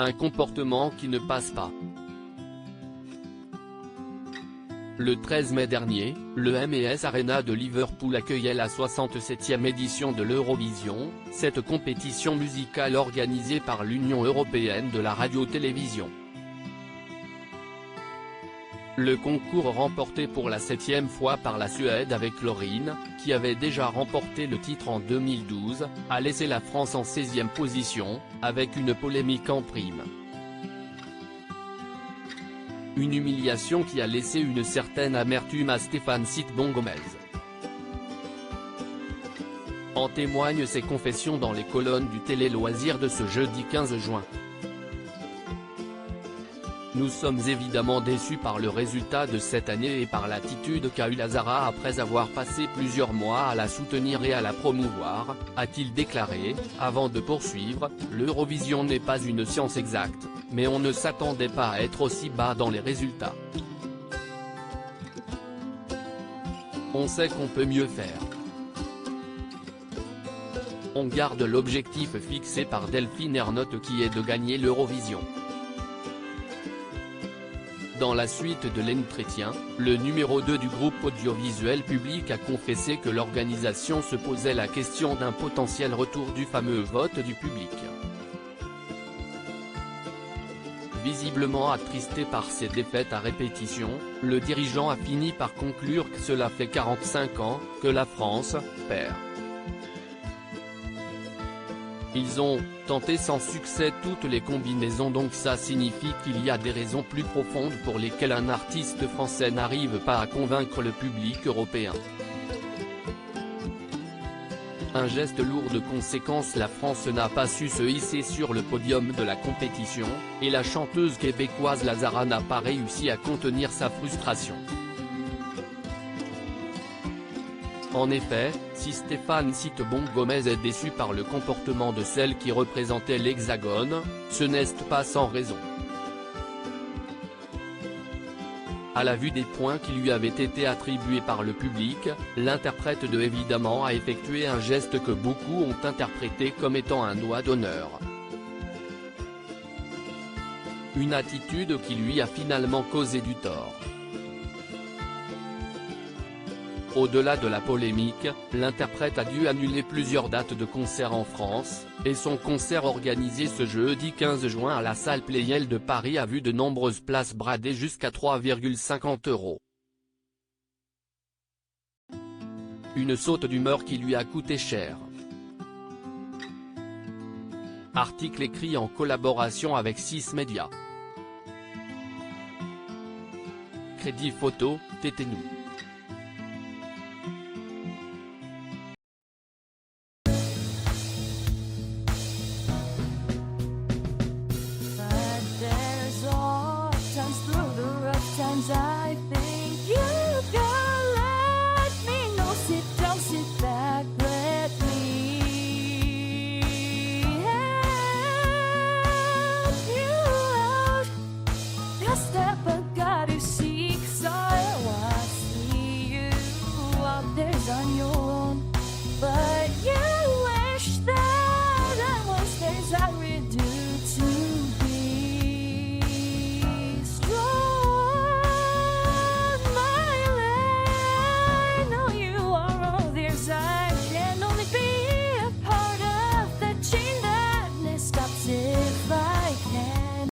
Un comportement qui ne passe pas. Le 13 mai dernier, le M&S Arena de Liverpool accueillait la 67e édition de l'Eurovision, cette compétition musicale organisée par l'Union européenne de la radio-télévision. Le concours remporté pour la 7e fois par la Suède avec Loreen, qui avait déjà remporté le titre en 2012, a laissé la France en 16e position, avec une polémique en prime. Une humiliation qui a laissé une certaine amertume à Stéphane Sitbon-Gomez. En témoignent ses confessions dans les colonnes du Télé Loisirs de ce jeudi 15 juin. Nous sommes évidemment déçus par le résultat de cette année et par l'attitude qu'a eu la Zara après avoir passé plusieurs mois à la soutenir et à la promouvoir, a-t-il déclaré, avant de poursuivre, l'Eurovision n'est pas une science exacte, mais on ne s'attendait pas à être aussi bas dans les résultats. On sait qu'on peut mieux faire. On garde l'objectif fixé par Delphine Ernotte qui est de gagner l'Eurovision. Dans la suite de l'entretien, le numéro 2 du groupe audiovisuel public a confessé que l'organisation se posait la question d'un potentiel retour du fameux vote du public. Visiblement attristé par ces défaites à répétition, le dirigeant a fini par conclure que cela fait 45 ans que la France perd. Ils ont tenté sans succès toutes les combinaisons, donc ça signifie qu'il y a des raisons plus profondes pour lesquelles un artiste français n'arrive pas à convaincre le public européen. Un geste lourd de conséquences, la France n'a pas su se hisser sur le podium de la compétition, et la chanteuse québécoise la Zara n'a pas réussi à contenir sa frustration. En effet, si Stéphane Sitbon-Gomez est déçu par le comportement de celle qui représentait l'Hexagone, ce n'est pas sans raison. À la vue des points qui lui avaient été attribués par le public, l'interprète de Évidemment a effectué un geste que beaucoup ont interprété comme étant un doigt d'honneur. Une attitude qui lui a finalement causé du tort. Au-delà de la polémique, l'interprète a dû annuler plusieurs dates de concerts en France, et son concert organisé ce jeudi 15 juin à la salle Pleyel de Paris a vu de nombreuses places bradées jusqu'à 3,50 €. Une saute d'humeur qui lui a coûté cher. Article écrit en collaboration avec 6 médias. Crédit photo, Téténou. I think you can let me know. Sit down, sit back, let me help you out. The step I gotta seek, so I see you out there's on your